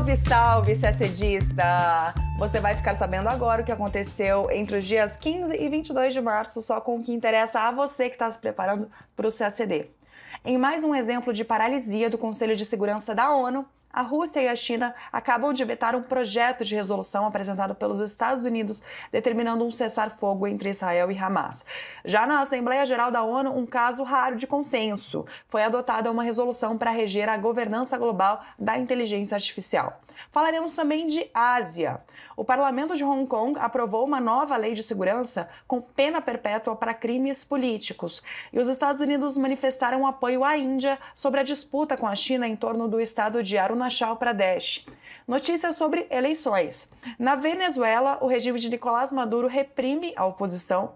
Salve, salve, CACDista! Você vai ficar sabendo agora o que aconteceu entre os dias 15 e 22 de março, só com o que interessa a você que está se preparando para o CACD. Em mais um exemplo de paralisia do Conselho de Segurança da ONU, a Rússia e a China acabam de vetar um projeto de resolução apresentado pelos Estados Unidos determinando um cessar-fogo entre Israel e Hamas. Já na Assembleia Geral da ONU, um caso raro de consenso. Foi adotada uma resolução para reger a governança global da inteligência artificial. Falaremos também de Ásia. O parlamento de Hong Kong aprovou uma nova lei de segurança com pena perpétua para crimes políticos. E os Estados Unidos manifestaram apoio à Índia sobre a disputa com a China em torno do estado de Arunachal Pradesh. Notícias sobre eleições. Na Venezuela, o regime de Nicolás Maduro reprime a oposição.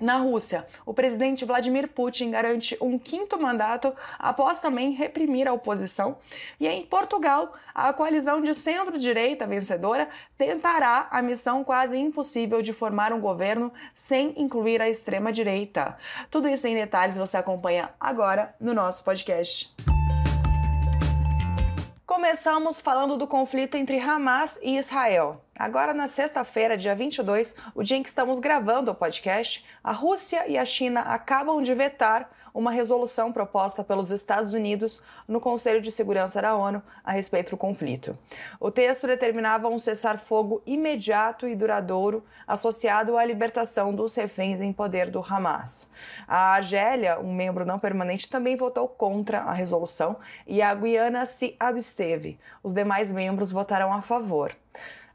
Na Rússia, o presidente Vladimir Putin garante um quinto mandato após também reprimir a oposição. E em Portugal, a coalizão de centro-direita vencedora tentará a missão quase impossível de formar um governo sem incluir a extrema-direita. Tudo isso em detalhes você acompanha agora no nosso podcast. Começamos falando do conflito entre Hamas e Israel. Agora, na sexta-feira, dia 22, o dia em que estamos gravando o podcast, a Rússia e a China acabam de vetar uma resolução proposta pelos Estados Unidos no Conselho de Segurança da ONU a respeito do conflito. O texto determinava um cessar-fogo imediato e duradouro associado à libertação dos reféns em poder do Hamas. A Argélia, um membro não permanente, também votou contra a resolução e a Guiana se absteve. Os demais membros votaram a favor.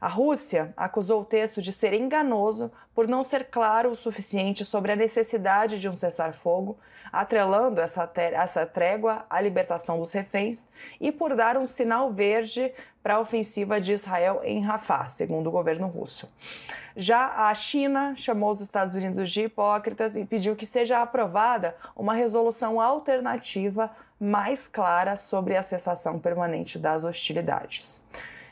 A Rússia acusou o texto de ser enganoso por não ser claro o suficiente sobre a necessidade de um cessar-fogo, atrelando essa trégua à libertação dos reféns e por dar um sinal verde para a ofensiva de Israel em Rafah, segundo o governo russo. Já a China chamou os Estados Unidos de hipócritas e pediu que seja aprovada uma resolução alternativa mais clara sobre a cessação permanente das hostilidades.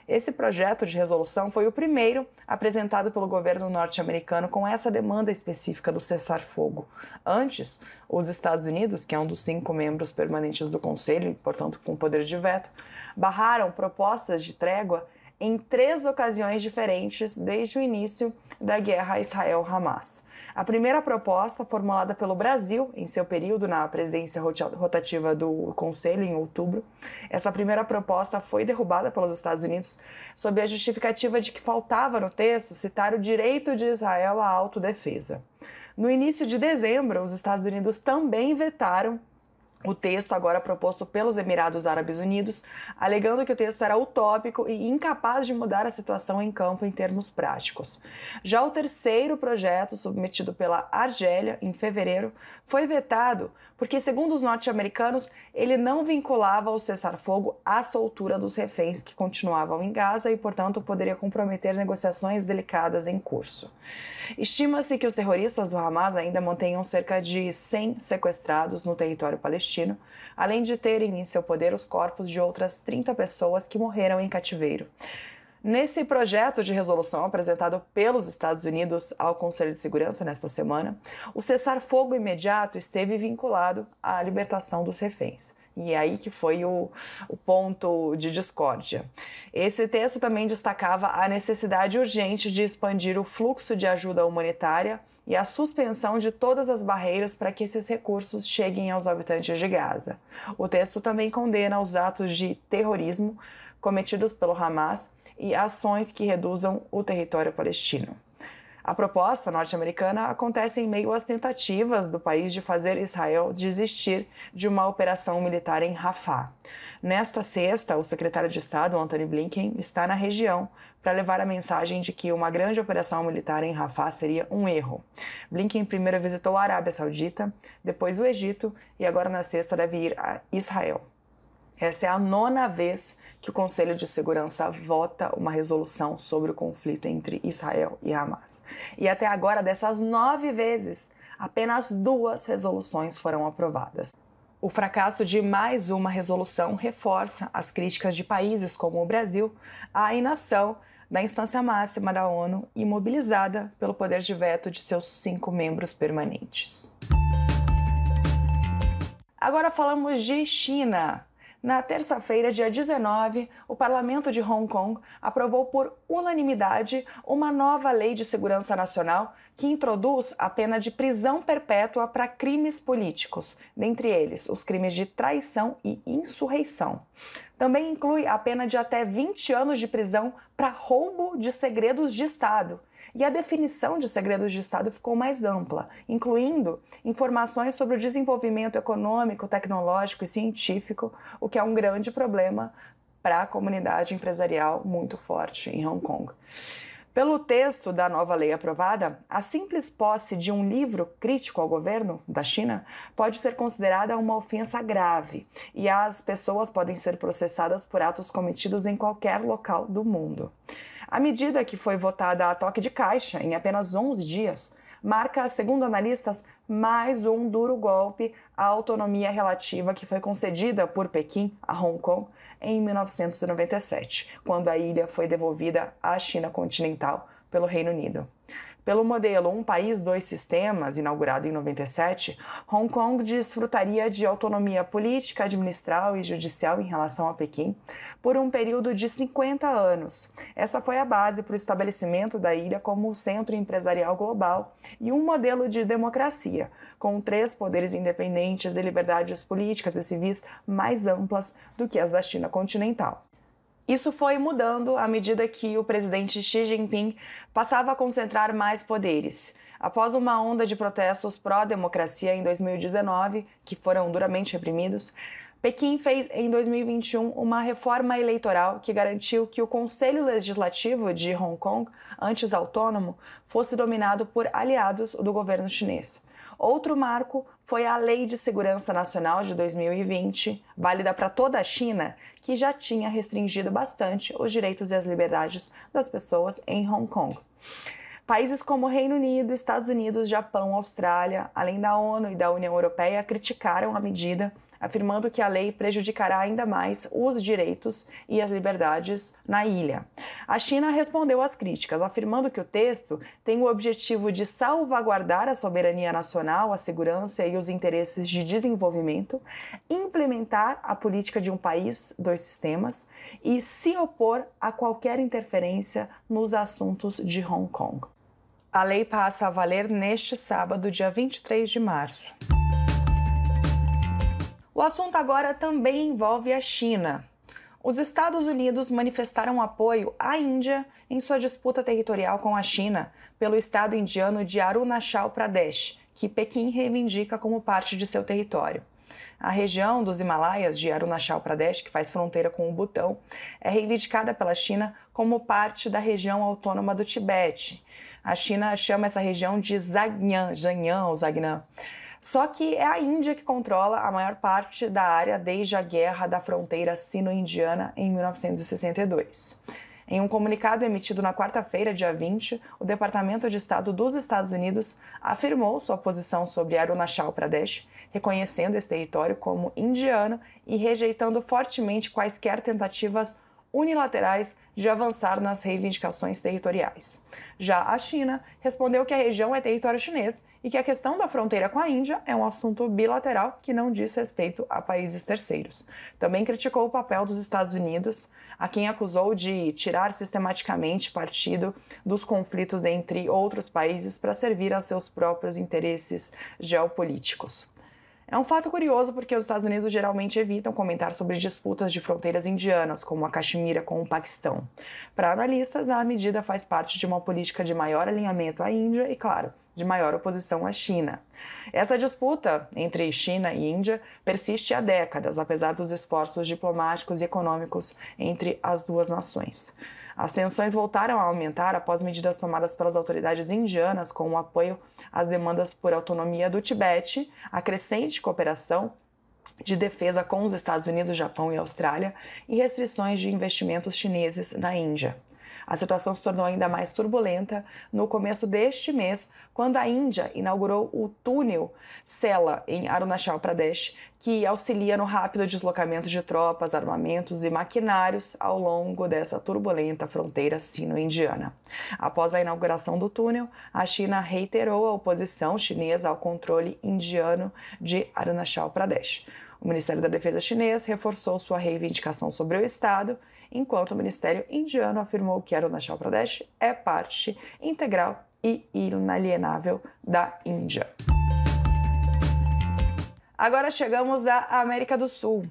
Esse projeto de resolução foi o primeiro apresentado pelo governo norte-americano com essa demanda específica do cessar-fogo. Antes, os Estados Unidos, que é um dos 5 membros permanentes do Conselho e, portanto, com poder de veto, barraram propostas de trégua em 3 ocasiões diferentes desde o início da guerra Israel-Hamas. A primeira proposta, formulada pelo Brasil em seu período na presidência rotativa do Conselho em outubro, essa primeira proposta foi derrubada pelos Estados Unidos sob a justificativa de que faltava no texto citar o direito de Israel à autodefesa. No início de dezembro, os Estados Unidos também vetaram o texto agora proposto pelos Emirados Árabes Unidos, alegando que o texto era utópico e incapaz de mudar a situação em campo em termos práticos. Já o terceiro projeto, submetido pela Argélia em fevereiro, foi vetado porque, segundo os norte-americanos, ele não vinculava o cessar-fogo à soltura dos reféns que continuavam em Gaza e, portanto, poderia comprometer negociações delicadas em curso. Estima-se que os terroristas do Hamas ainda mantenham cerca de 100 sequestrados no território palestino, além de terem em seu poder os corpos de outras 30 pessoas que morreram em cativeiro. Nesse projeto de resolução apresentado pelos Estados Unidos ao Conselho de Segurança nesta semana, o cessar-fogo imediato esteve vinculado à libertação dos reféns. E é aí que foi o ponto de discórdia. Esse texto também destacava a necessidade urgente de expandir o fluxo de ajuda humanitária e a suspensão de todas as barreiras para que esses recursos cheguem aos habitantes de Gaza. O texto também condena os atos de terrorismo cometidos pelo Hamas e ações que reduzam o território palestino. A proposta norte-americana acontece em meio às tentativas do país de fazer Israel desistir de uma operação militar em Rafah. Nesta sexta, o secretário de Estado, Antony Blinken, está na região para levar a mensagem de que uma grande operação militar em Rafah seria um erro. Blinken primeiro visitou a Arábia Saudita, depois o Egito e agora na sexta deve ir a Israel. Essa é a 9ª vez que o Conselho de Segurança vota uma resolução sobre o conflito entre Israel e Hamas. E até agora, dessas 9 vezes, apenas 2 resoluções foram aprovadas. O fracasso de mais uma resolução reforça as críticas de países como o Brasil à inação da instância máxima da ONU imobilizada pelo poder de veto de seus 5 membros permanentes. Agora falamos de China. Na terça-feira, dia 19, o parlamento de Hong Kong aprovou por unanimidade uma nova lei de segurança nacional que introduz a pena de prisão perpétua para crimes políticos, dentre eles os crimes de traição e insurreição. Também inclui a pena de até 20 anos de prisão para roubo de segredos de Estado. E a definição de segredos de Estado ficou mais ampla, incluindo informações sobre o desenvolvimento econômico, tecnológico e científico, o que é um grande problema para a comunidade empresarial muito forte em Hong Kong. Pelo texto da nova lei aprovada, a simples posse de um livro crítico ao governo da China pode ser considerada uma ofensa grave e as pessoas podem ser processadas por atos cometidos em qualquer local do mundo. A medida, que foi votada a toque de caixa em apenas 11 dias, marca, segundo analistas, mais um duro golpe à autonomia relativa que foi concedida por Pequim a Hong Kong em 1997, quando a ilha foi devolvida à China continental pelo Reino Unido. Pelo modelo Um País, Dois Sistemas, inaugurado em 97, Hong Kong desfrutaria de autonomia política, administrativa e judicial em relação a Pequim por um período de 50 anos. Essa foi a base para o estabelecimento da ilha como centro empresarial global e um modelo de democracia, com 3 poderes independentes e liberdades políticas e civis mais amplas do que as da China continental. Isso foi mudando à medida que o presidente Xi Jinping passava a concentrar mais poderes. Após uma onda de protestos pró-democracia em 2019, que foram duramente reprimidos, Pequim fez em 2021 uma reforma eleitoral que garantiu que o Conselho Legislativo de Hong Kong, antes autônomo, fosse dominado por aliados do governo chinês. Outro marco foi a Lei de Segurança Nacional de 2020, válida para toda a China, que já tinha restringido bastante os direitos e as liberdades das pessoas em Hong Kong. Países como Reino Unido, Estados Unidos, Japão, Austrália, além da ONU e da União Europeia, criticaram a medida, afirmando que a lei prejudicará ainda mais os direitos e as liberdades na ilha. A China respondeu às críticas, afirmando que o texto tem o objetivo de salvaguardar a soberania nacional, a segurança e os interesses de desenvolvimento, implementar a política de um país, dois sistemas e se opor a qualquer interferência nos assuntos de Hong Kong. A lei passa a valer neste sábado, dia 23 de março. O assunto agora também envolve a China. Os Estados Unidos manifestaram apoio à Índia em sua disputa territorial com a China pelo estado indiano de Arunachal Pradesh, que Pequim reivindica como parte de seu território. A região dos Himalaias de Arunachal Pradesh, que faz fronteira com o Butão, é reivindicada pela China como parte da região autônoma do Tibete. A China chama essa região de Zhanjiang ou Zagnan. Só que é a Índia que controla a maior parte da área desde a Guerra da Fronteira Sino-Indiana em 1962. Em um comunicado emitido na quarta-feira, dia 20, o Departamento de Estado dos Estados Unidos afirmou sua posição sobre Arunachal Pradesh, reconhecendo esse território como indiano e rejeitando fortemente quaisquer tentativas unilaterais de avançar nas reivindicações territoriais. Já a China respondeu que a região é território chinês e que a questão da fronteira com a Índia é um assunto bilateral que não diz respeito a países terceiros. Também criticou o papel dos Estados Unidos, a quem acusou de tirar sistematicamente partido dos conflitos entre outros países para servir a seus próprios interesses geopolíticos. É um fato curioso porque os Estados Unidos geralmente evitam comentar sobre disputas de fronteiras indianas, como a Caxemira com o Paquistão. Para analistas, a medida faz parte de uma política de maior alinhamento à Índia e, claro, de maior oposição à China. Essa disputa entre China e Índia persiste há décadas, apesar dos esforços diplomáticos e econômicos entre as duas nações. As tensões voltaram a aumentar após medidas tomadas pelas autoridades indianas com o apoio às demandas por autonomia do Tibete, a crescente cooperação de defesa com os Estados Unidos, Japão e Austrália e restrições de investimentos chineses na Índia. A situação se tornou ainda mais turbulenta no começo deste mês, quando a Índia inaugurou o túnel Sela, em Arunachal Pradesh, que auxilia no rápido deslocamento de tropas, armamentos e maquinários ao longo dessa turbulenta fronteira sino-indiana. Após a inauguração do túnel, a China reiterou a oposição chinesa ao controle indiano de Arunachal Pradesh. O Ministério da Defesa chinês reforçou sua reivindicação sobre o Estado, enquanto o Ministério indiano afirmou que Arunachal Pradesh é parte integral e inalienável da Índia. Agora chegamos à América do Sul.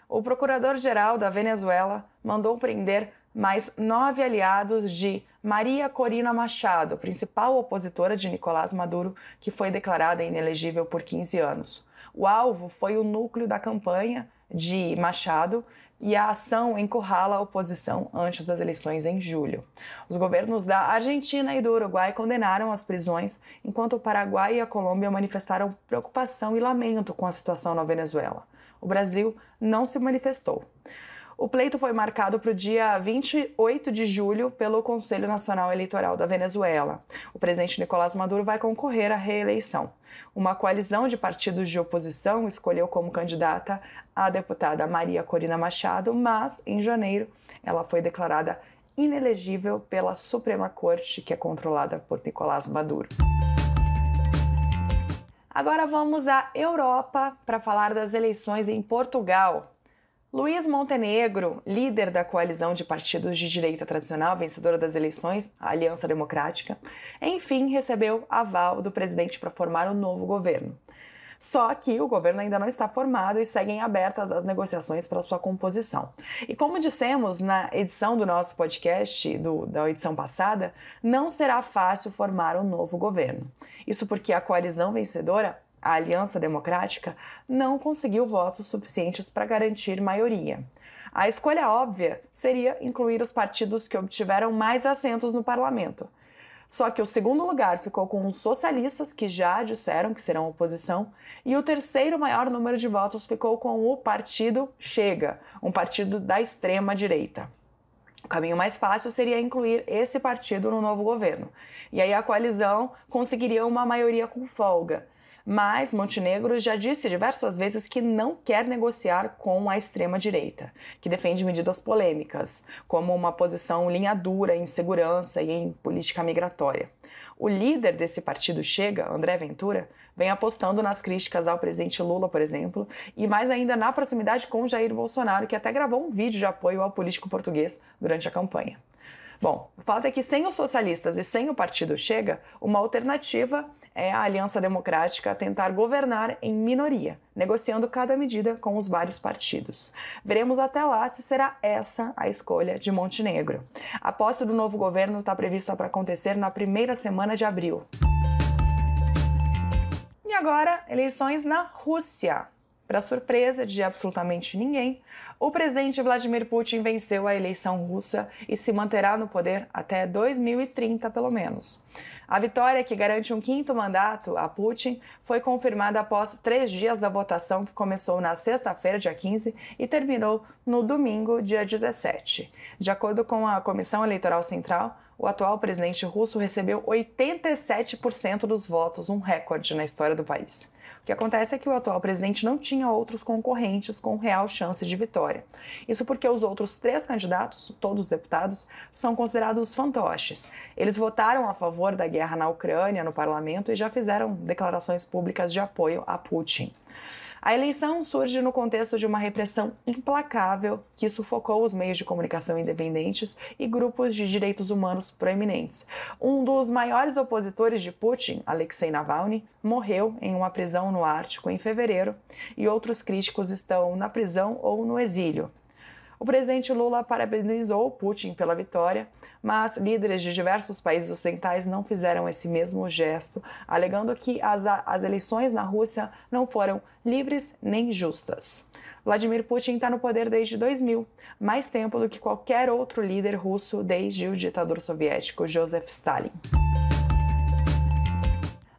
O procurador-geral da Venezuela mandou prender mais 9 aliados de Maria Corina Machado, principal opositora de Nicolás Maduro, que foi declarada inelegível por 15 anos. O alvo foi o núcleo da campanha de Machado e a ação encurrala a oposição antes das eleições em julho. Os governos da Argentina e do Uruguai condenaram as prisões, enquanto o Paraguai e a Colômbia manifestaram preocupação e lamento com a situação na Venezuela. O Brasil não se manifestou. O pleito foi marcado para o dia 28 de julho pelo Conselho Nacional Eleitoral da Venezuela. O presidente Nicolás Maduro vai concorrer à reeleição. Uma coalizão de partidos de oposição escolheu como candidata a deputada Maria Corina Machado, mas, em janeiro, ela foi declarada inelegível pela Suprema Corte, que é controlada por Nicolás Maduro. Agora vamos à Europa para falar das eleições em Portugal. Luís Montenegro, líder da coalizão de partidos de direita tradicional, vencedora das eleições, a Aliança Democrática, enfim recebeu aval do presidente para formar um novo governo. Só que o governo ainda não está formado e seguem abertas as negociações para sua composição. E como dissemos na edição do nosso podcast, da edição passada, não será fácil formar um novo governo. Isso porque a coalizão vencedora, a Aliança Democrática, não conseguiu votos suficientes para garantir maioria. A escolha óbvia seria incluir os partidos que obtiveram mais assentos no parlamento. Só que o segundo lugar ficou com os socialistas, que já disseram que serão oposição, e o terceiro maior número de votos ficou com o partido Chega, um partido da extrema-direita. O caminho mais fácil seria incluir esse partido no novo governo. E aí a coalizão conseguiria uma maioria com folga. Mas Montenegro já disse diversas vezes que não quer negociar com a extrema-direita, que defende medidas polêmicas, como uma posição linha dura em segurança e em política migratória. O líder desse partido Chega, André Ventura, vem apostando nas críticas ao presidente Lula, por exemplo, e mais ainda na proximidade com Jair Bolsonaro, que até gravou um vídeo de apoio ao político português durante a campanha. Bom, o fato é que sem os socialistas e sem o partido Chega, uma alternativa é a Aliança Democrática tentar governar em minoria, negociando cada medida com os vários partidos. Veremos até lá se será essa a escolha de Montenegro. A posse do novo governo está prevista para acontecer na primeira semana de abril. E agora, eleições na Rússia. Para surpresa de absolutamente ninguém, o presidente Vladimir Putin venceu a eleição russa e se manterá no poder até 2030, pelo menos. A vitória, que garante um 5º mandato a Putin, foi confirmada após 3 dias da votação, que começou na sexta-feira, dia 15, e terminou no domingo, dia 17. De acordo com a Comissão Eleitoral Central, o atual presidente russo recebeu 87% dos votos, um recorde na história do país. O que acontece é que o atual presidente não tinha outros concorrentes com real chance de vitória. Isso porque os outros 3 candidatos, todos deputados, são considerados fantoches. Eles votaram a favor da guerra na Ucrânia no parlamento e já fizeram declarações públicas de apoio a Putin. A eleição surge no contexto de uma repressão implacável que sufocou os meios de comunicação independentes e grupos de direitos humanos proeminentes. Um dos maiores opositores de Putin, Alexei Navalny, morreu em uma prisão no Ártico em fevereiro e outros críticos estão na prisão ou no exílio. O presidente Lula parabenizou Putin pela vitória, mas líderes de diversos países ocidentais não fizeram esse mesmo gesto, alegando que as eleições na Rússia não foram livres nem justas. Vladimir Putin está no poder desde 2000, mais tempo do que qualquer outro líder russo desde o ditador soviético Joseph Stalin.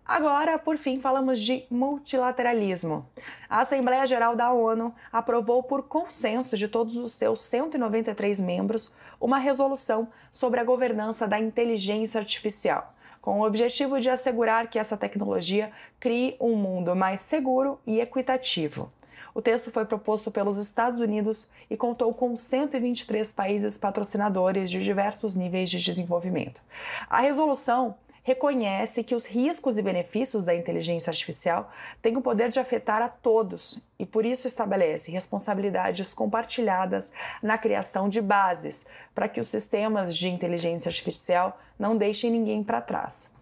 Agora, por fim, falamos de multilateralismo. A Assembleia Geral da ONU aprovou por consenso de todos os seus 193 membros uma resolução sobre a governança da inteligência artificial, com o objetivo de assegurar que essa tecnologia crie um mundo mais seguro e equitativo. O texto foi proposto pelos Estados Unidos e contou com 123 países patrocinadores de diversos níveis de desenvolvimento. A resolução reconhece que os riscos e benefícios da inteligência artificial têm o poder de afetar a todos e, por isso, estabelece responsabilidades compartilhadas na criação de bases para que os sistemas de inteligência artificial não deixem ninguém para trás.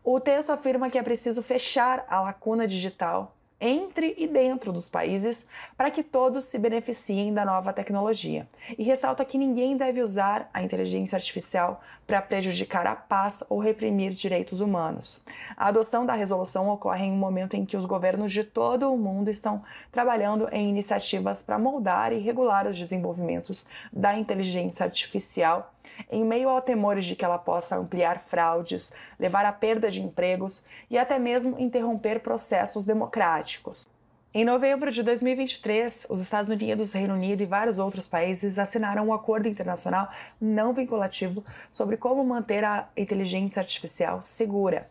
O texto afirma que é preciso fechar a lacuna digital entre e dentro dos países para que todos se beneficiem da nova tecnologia e ressalta que ninguém deve usar a inteligência artificial para prejudicar a paz ou reprimir direitos humanos. A adoção da resolução ocorre em um momento em que os governos de todo o mundo estão trabalhando em iniciativas para moldar e regular os desenvolvimentos da inteligência artificial em meio a temores de que ela possa ampliar fraudes, levar à perda de empregos e até mesmo interromper processos democráticos. Em novembro de 2023, os Estados Unidos, Reino Unido e vários outros países assinaram um acordo internacional não vinculativo sobre como manter a inteligência artificial segura.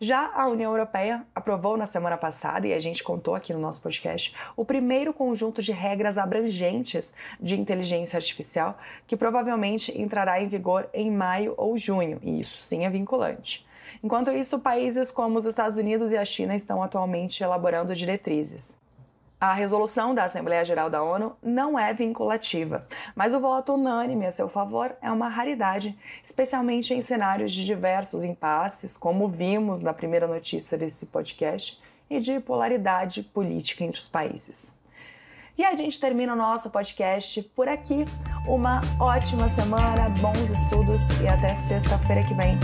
Já a União Europeia aprovou na semana passada, e a gente contou aqui no nosso podcast, o primeiro conjunto de regras abrangentes de inteligência artificial, que provavelmente entrará em vigor em maio ou junho, e isso sim é vinculante. Enquanto isso, países como os Estados Unidos e a China estão atualmente elaborando diretrizes. A resolução da Assembleia Geral da ONU não é vinculativa, mas o voto unânime a seu favor é uma raridade, especialmente em cenários de diversos impasses, como vimos na primeira notícia desse podcast, e de polaridade política entre os países. E a gente termina o nosso podcast por aqui. Uma ótima semana, bons estudos e até sexta-feira que vem.